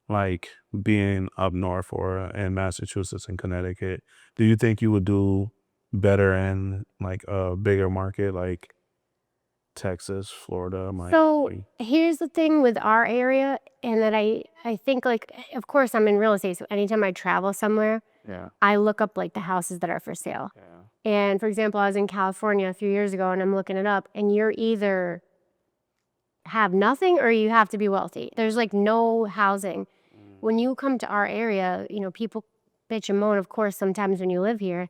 like being up north or in Massachusetts and Connecticut? Do you think you would do better in like a bigger market like Texas, Florida, So Miami? here's the thing with our area, and that I think, like, of course I'm in real estate, so anytime I travel somewhere, Yeah. I look up like the houses that are for sale. Yeah. And for example, I was in California a few years ago and I'm looking it up, and you're either have nothing or you have to be wealthy. There's like no housing. When you come to our area, you know, people bitch and moan, of course, sometimes when you live here,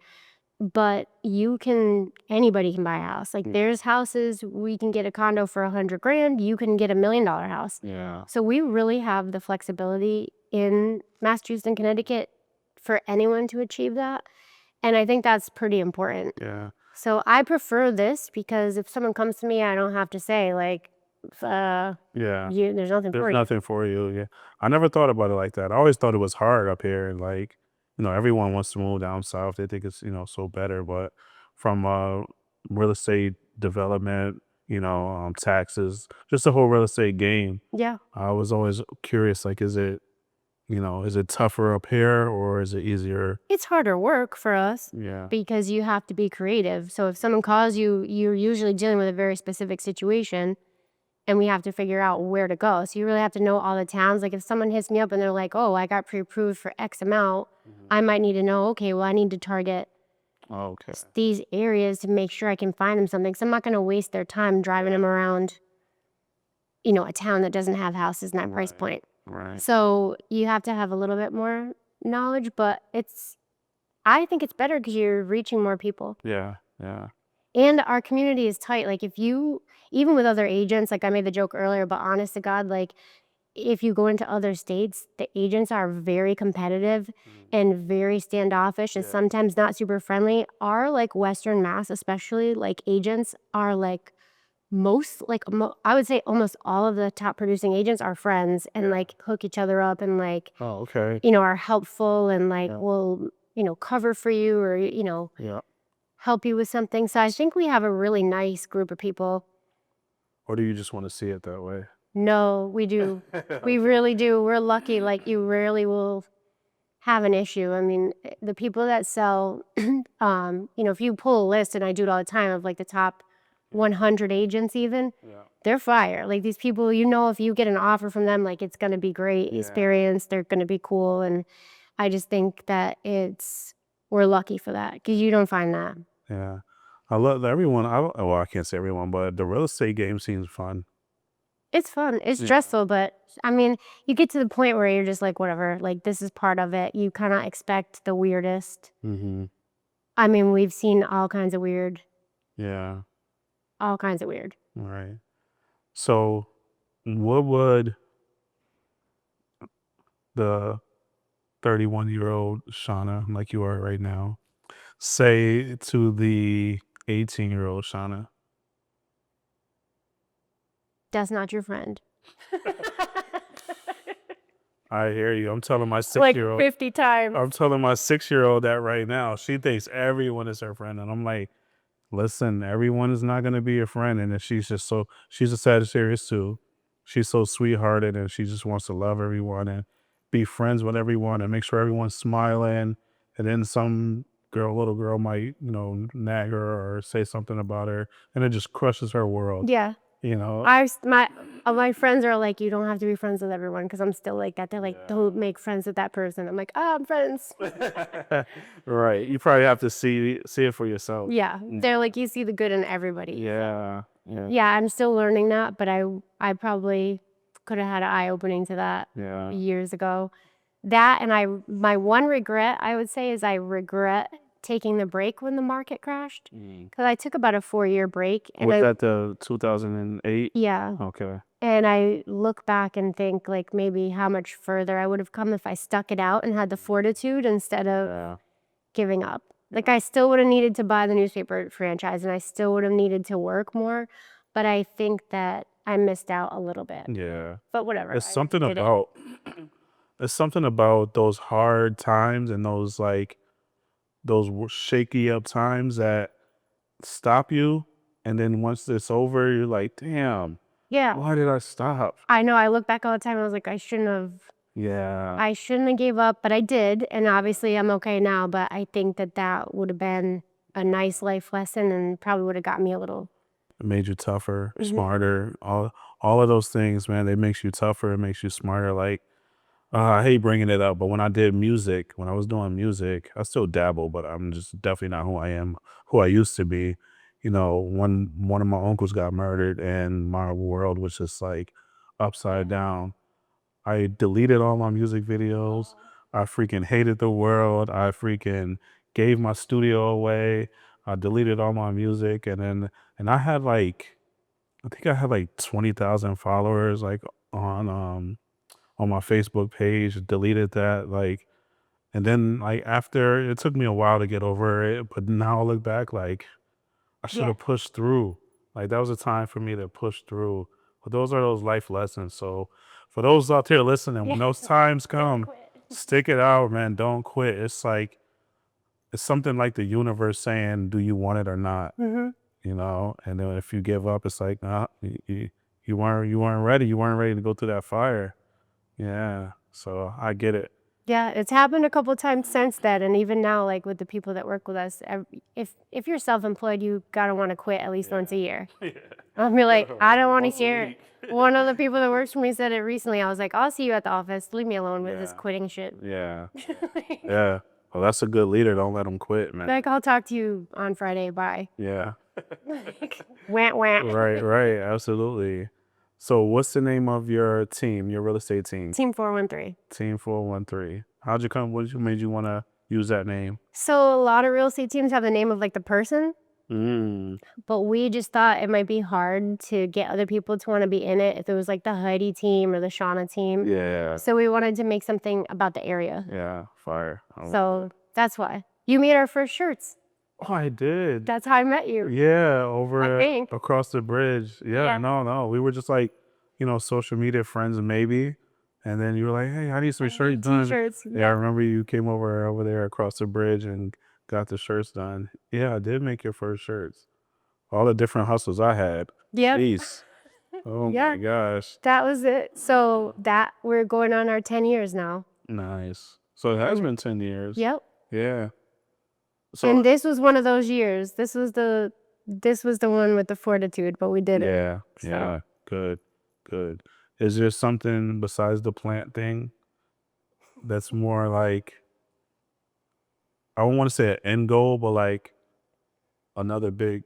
but anybody can buy a house. Like there's houses, we can get a condo for $100,000, you can get $1 million house. Yeah. So we really have the flexibility in Massachusetts and Connecticut for anyone to achieve that. And I think that's pretty important. Yeah. So I prefer this because if someone comes to me, I don't have to say like, Yeah. there's nothing for There's you. nothing for you. Yeah. I never thought about it like that. I always thought it was hard up here, and like, everyone wants to move down south. They think it's, so better. But from real estate development, taxes, just the whole real estate game, Yeah. I was always curious, like, is it tougher up here or is it easier? It's harder work for us Yeah. because you have to be creative. So if someone calls you, you're usually dealing with a very specific situation and we have to figure out where to go. So you really have to know all the towns. Like if someone hits me up and they're like, oh, I got pre-approved for X amount, I might need to know, okay, well, I need to target Oh, okay. these areas to make sure I can find them something. So I'm not going to waste their time driving them around, a town that doesn't have houses in that price Right. point. Right. So you have to have a little bit more knowledge, but I think it's better because you're reaching more people. Yeah. Yeah. And our community is tight. Like if you, even with other agents, like I made the joke earlier, but honest to God, like if you go into other states, the agents are very competitive and very standoffish and sometimes not super friendly. Our like Western Mass, especially like agents are like I would say almost all of the top producing agents are friends and like hook each other up and like, Oh, okay. you know, are helpful and like Yeah. will, you know, cover for you or, you know, Yeah. help you with something. So I think we have a really nice group of people. Or do you just want to see it that way? No, we do. We really do. We're lucky. Like you rarely will have an issue. I mean, the people that sell, you know, if you pull a list, and I do it all the time, of like the top 100 agents even, they're fire. Like these people, you know, if you get an offer from them, like it's going to be great experience. They're going to be cool. And I just think that we're lucky for that because you don't find that. Yeah. I love that everyone. Well, I can't say everyone, but the real estate game seems fun. It's fun. It's stressful, but I mean, you get to the point where you're just like, whatever, like this is part of it. You kind of expect the weirdest. Mm-hmm. I mean, we've seen all kinds of weird. Yeah. All kinds of weird. All right. So, what would the 31-year-old Shawna, like you are right now, say to the 18-year-old Shawna? That's not your friend. I hear you. I'm telling my Like 6-year-old. 50 times. I'm telling my 6-year-old that right now. She thinks everyone is her friend, and I'm like, listen, everyone is not gonna be your friend. And if she's a Sagittarius too. She's so sweethearted, and she just wants to love everyone and be friends with everyone and make sure everyone's smiling. And then some little girl might, nag her or say something about her, and it just crushes her world. Yeah. You know. My friends are like, you don't have to be friends with everyone because I'm still like that. They're like, don't make friends with that person. I'm like, I'm friends. Right. You probably have to see it for yourself. Yeah. They're like, you see the good in everybody. Yeah. Yeah. Yeah, I'm still learning that, but I probably could have had an eye opening to that years ago. That and my one regret I would say is I regret taking the break when the market crashed because I took about a 4-year break. And Was that the 2008? Yeah. Okay. And I look back and think like maybe how much further I would have come if I stuck it out and had the fortitude instead of giving up. Like I still would have needed to buy the newspaper franchise and I still would have needed to work more, but I think that I missed out a little bit. Yeah. But whatever. It's something about those hard times and those shaky up times that stop you, and then once it's over, you're like, damn. Yeah. Why did I stop? I know. I look back all the time and I was like, I shouldn't have gave up, but I did. And obviously I'm okay now, but I think that would have been a nice life lesson and probably would have got me a little. It made you tougher, smarter, all of those things, man. It makes you tougher, it makes you smarter. Like, I hate bringing it up, but when I was doing music, I still dabble, but I'm just definitely not who I used to be. When one of my uncles got murdered and my world was just like upside down, I deleted all my music videos. I freaking hated the world. I freaking gave my studio away. I deleted all my music, and I had I think I had 20,000 followers on my Facebook page. Deleted that and then after it took me a while to get over it, but now I look back I should have pushed through. That was a time for me to push through. But those are those life lessons. So for those out there listening, when those times come, stick it out, man. Don't quit. It's something like the universe saying, do you want it or not? And then if you give up, it's like, nah, you weren't ready. You weren't ready to go through that fire. Yeah. So I get it. Yeah, it's happened a couple of times since then, and even now, like with the people that work with us, if you're self-employed, you gotta want to quit at least once a year. I'll be like, I don't want to hear it. One of the people that works for me said it recently. I was like, I'll see you at the office. Leave me alone with this quitting shit. Yeah. Yeah. Well, that's a good leader. Don't let them quit, man. Like, I'll talk to you on Friday. Bye. Yeah. Wah, wah. Right. Absolutely. So what's the name of your team, your real estate team? Team 413. Team 413. How'd you come? What made you want to use that name? So a lot of real estate teams have the name of like the person. But we just thought it might be hard to get other people to want to be in it if it was like the Heidi team or the Shawna team. Yeah. So we wanted to make something about the area. Yeah. Fire. So that's why. You made our first shirts. Oh, I did. That's how I met you. Yeah, over I think. across the bridge. Yeah, Yeah. no. We were just like, social media friends maybe. And then you were like, hey, I need some shirts done. T-shirts. Yeah, I remember you came over there across the bridge and got the shirts done. Yeah, I did make your first shirts. All the different hustles I had. Yep. Jeez. Oh Yeah. my gosh. That was it. So we're going on our 10 years now. Nice. So it has been 10 years. Yep. Yeah. So And this was one of those years. This was the one with the fortitude, but we did it. yeah, So. yeah. Good. Is there something besides the plant thing that's more like, I don't want to say an end goal, but like another big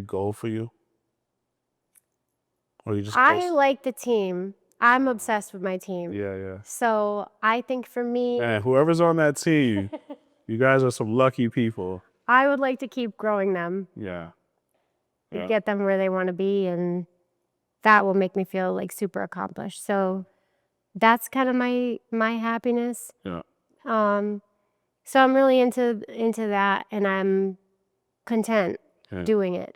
goal for you? Or you just I close? like the team. I'm obsessed with my team. Yeah. So I think for me, Man, whoever's on that team, you guys are some lucky people. I would like to keep growing them Yeah. and get them where they want to be, and that will make me feel like super accomplished. So that's kind of my happiness. Yeah. So I'm really into that, and I'm content doing it.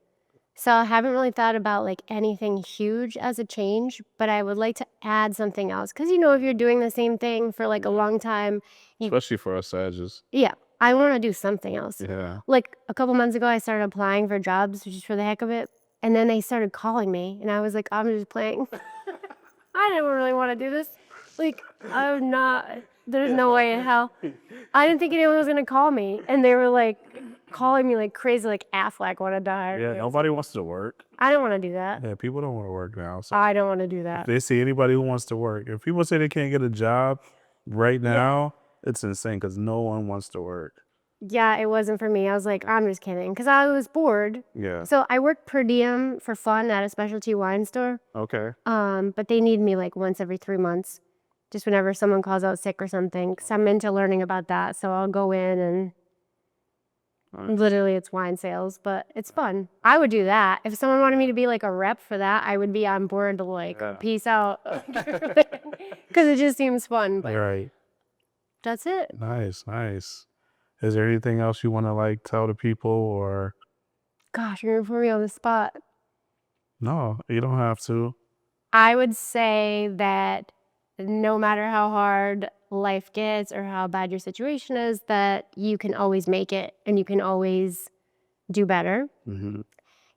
So I haven't really thought about like anything huge as a change, but I would like to add something else. Because, if you're doing the same thing for like a long time, Especially for us Sages. yeah, I want to do something else. Yeah. Like a couple months ago, I started applying for jobs just for the heck of it. And then they started calling me, and I was like, I'm just playing. I didn't really want to do this. Like, I'm not, there's no way in hell. I didn't think anyone was going to call me. And they were like calling me like crazy, like Affleck wanted to hire Yeah, me. nobody wants to work. I don't want to do that. Yeah, people don't want to work now. So I don't want to do if that. they see anybody who wants to work, if people say they can't get a job right now, it's insane because no one wants to work. Yeah, it wasn't for me. I was like, I'm just kidding. Because I was bored. Yeah. So I worked per diem for fun at a specialty wine store. Okay. But they need me like once every 3 months. Just whenever someone calls out sick or something. Because I'm into learning about that. So I'll go in and literally it's wine sales. But it's fun. I would do that. If someone wanted me to be like a rep for that, I would be on board to like peace out. Because it just seems fun. But Right. that's it. Nice. Is there anything else you want to like tell the people or? Gosh, you're going to put me on the spot. No, you don't have to. I would say that no matter how hard life gets or how bad your situation is, that you can always make it and you can always do better. Mm-hmm.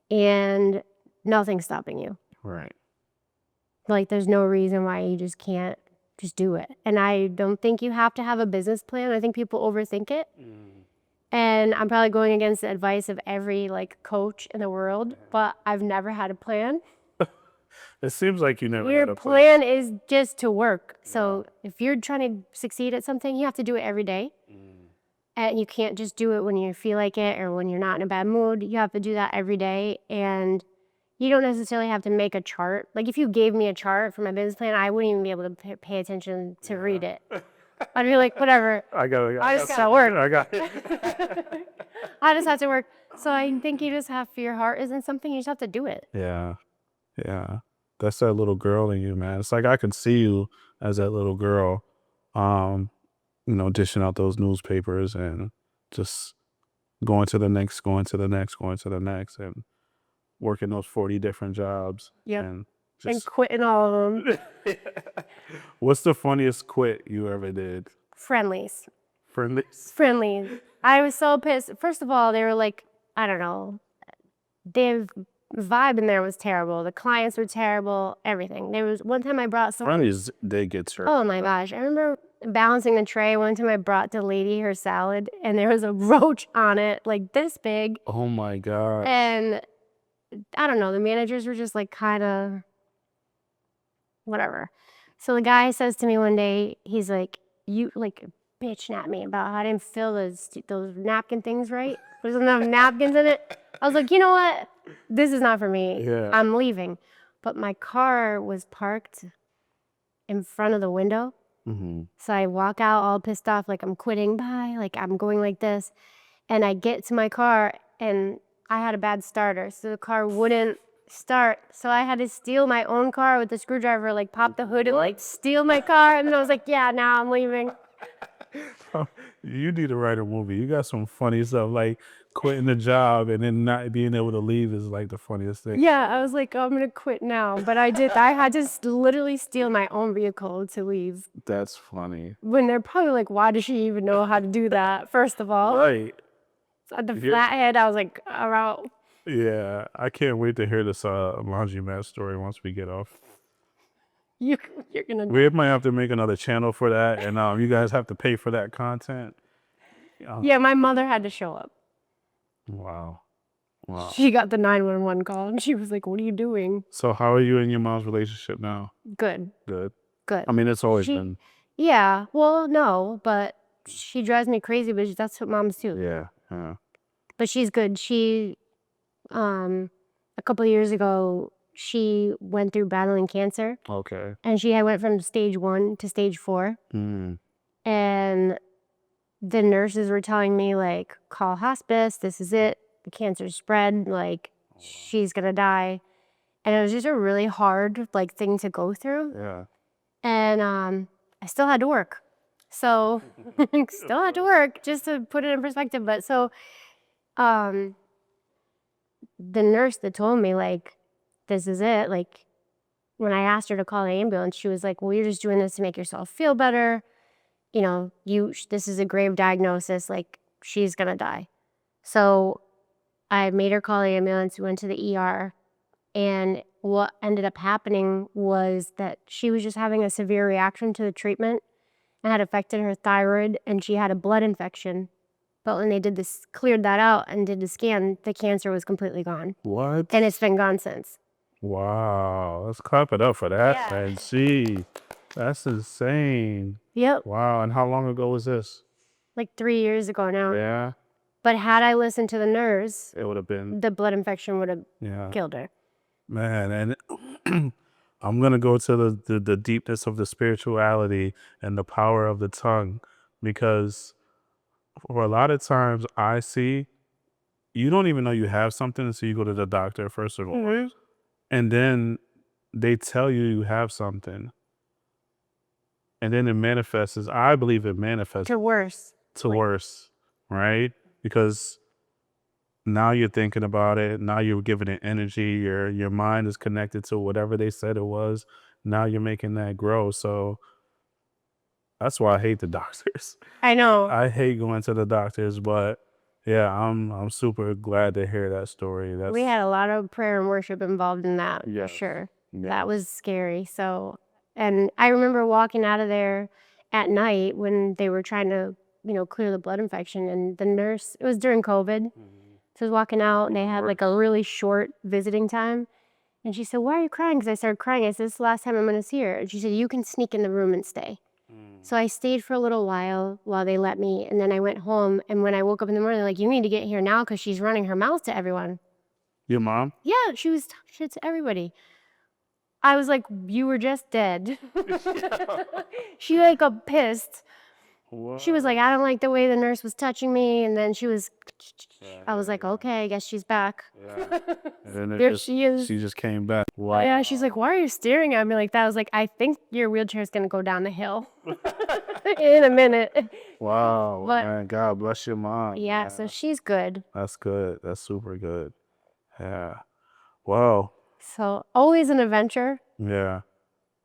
And nothing's stopping you. Right. Like there's no reason why you just can't just do it. And I don't think you have to have a business plan. I think people overthink it. And I'm probably going against the advice of every like coach in the world, but I've never had a plan. It seems like you never had Your a plan. plan is just to work. So if you're trying to succeed at something, you have to do it every day. And you can't just do it when you feel like it or when you're not in a bad mood. You have to do that every day. And you don't necessarily have to make a chart. Like if you gave me a chart for my business plan, I wouldn't even be able to pay attention to read it. I'd be like, whatever. I just gotta work. I got it. I just have to work. So I think you just have, if your heart isn't something, you just have to do it. Yeah. That's that little girl in you, man. It's like I can see you as that little girl, dishing out those newspapers and just going to the next, and working those 40 different jobs. Yep. And And quitting all of them. What's the funniest quit you ever did? Friendlies. Friendlies? I was so pissed. First of all, they were like, I don't know. The vibe in there was terrible. The clients were terrible. Everything. There was one time I brought someone. Friendlies, they get served. Oh my gosh. I remember balancing the tray. One time I brought the lady her salad and there was a roach on it like this big. Oh my God. And I don't know. The managers were just like kind of whatever. So the guy says to me one day, he's like, you like bitching at me about how I didn't fill those napkin things right. There's enough napkins in it. I was like, you know what? This is not for me. Yeah. I'm leaving. But my car was parked in front of the window. Mm-hmm. So I walk out all pissed off, like I'm quitting. Bye. Like I'm going like this. And I get to my car and I had a bad starter, so the car wouldn't start. So I had to steal my own car with the screwdriver, like pop the hood and like steal my car. And then I was like, yeah, now I'm leaving. You need to write a movie. You got some funny stuff, like quitting the job and then not being able to leave is like the funniest thing. Yeah, I was like, oh, I'm gonna quit now. But I did. I had to literally steal my own vehicle to leave. That's funny. When they're probably like, why does she even know how to do that? First of all, Right. at the flathead, I was like, all right. Yeah. I can't wait to hear this laundromat story once we get off. You're gonna. We might have to make another channel for that, and you guys have to pay for that content. Yeah, my mother had to show up. Wow. Wow. She got the 911 call and she was like, what are you doing? So how are you and your mom's relationship now? Good. Good. Good. I mean, it's always been. Yeah. Well, no, but she drives me crazy, but that's what moms do. Yeah. Yeah. But she's good. She, a couple of years ago, she went through battling cancer. Okay. And she went from stage 1 to stage 4. Mm. And the nurses were telling me, like, call hospice. This is it. The cancer spread. Like, she's going to die. And it was just a really hard, like, thing to go through. Yeah. And I still had to work. So, still had to work, just to put it in perspective. But so, the nurse that told me, like, this is it, like, when I asked her to call an ambulance, she was like, well, you're just doing this to make yourself feel better. You know, this is a grave diagnosis, like, she's gonna die. So I made her call the ambulance, we went to the ER, and what ended up happening was that she was just having a severe reaction to the treatment and had affected her thyroid, and she had a blood infection. But when they did this, cleared that out and did the scan, the cancer was completely gone. What? And it's been gone since. Wow. Let's clap it up for that. Yeah. And see, that's insane. Yep. Wow. And how long ago was this? Like 3 years ago now. Yeah. But had I listened to the nurse, It would have been. the blood infection would have Yeah. killed her. Man, and I'm gonna go to the deepness of the spirituality and the power of the tongue, because for a lot of times I see you don't even know you have something until you go to the doctor first of all, Mm-hmm. and then they tell you have something, and then it manifests. I believe it manifests To worse. to worse, right? Because now you're thinking about it. Now you're giving it energy. Your mind is connected to whatever they said it was. Now you're making that grow. So that's why I hate the doctors. I know. I hate going to the doctors, but yeah, I'm super glad to hear that story. We had a lot of prayer and worship involved in that, Yes. for sure. Yeah. That was scary. So, and I remember walking out of there at night when they were trying to, clear the blood infection, and the nurse, it was during COVID. So I was walking out and they had like a really short visiting time. And she said, why are you crying? Because I started crying. I said, this is the last time I'm going to see her. And she said, you can sneak in the room and stay. So I stayed for a little while they let me. And then I went home. And when I woke up in the morning, they're like, you need to get here now because she's running her mouth to everyone. Your mom? Yeah, she was talking shit to everybody. I was like, you were just dead. She like got pissed. What? She was like, I don't like the way the nurse was touching me. And then she was, I was like, okay, I guess she's back. Yeah. And then There she is. She just came back. Wow. Yeah, she's like, why are you staring at me like that? I was like, I think your wheelchair is going to go down the hill in a minute. Wow. But- Man, God bless your mom. Yeah, so she's good. That's good. That's super good. Yeah. Wow. So always an adventure. Yeah.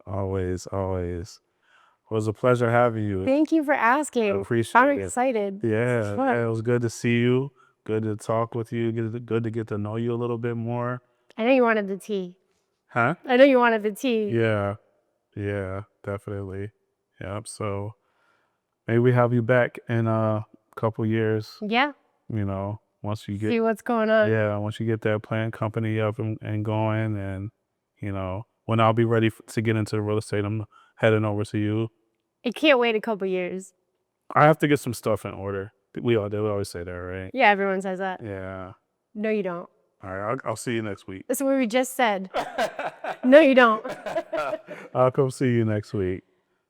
Always, always. It was a pleasure having you. Thank you for asking. I appreciate I'm it. excited. Yeah, It's fun. it was good to see you. Good to talk with you. Good to get to know you a little bit more. I know you wanted the tea. Huh? I know you wanted the tea. Yeah. Yeah, definitely. Yep. So maybe we have you back in a couple years, Yeah. once you get See what's going on. once you get that plant company up and going, and when I'll be ready to get into real estate, I'm heading over to you. I can't wait a couple years. I have to get some stuff in order. They would always say that, right? Yeah, everyone says that. Yeah. No, you don't. All right. I'll see you next week. That's what we just said. No, you don't. I'll come see you next week.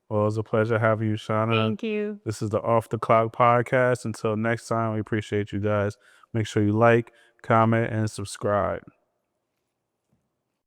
Well, it was a pleasure having you, Shawna. Thank you. This is the Off the Clock podcast. Until next time, we appreciate you guys. Make sure you like, comment, and subscribe.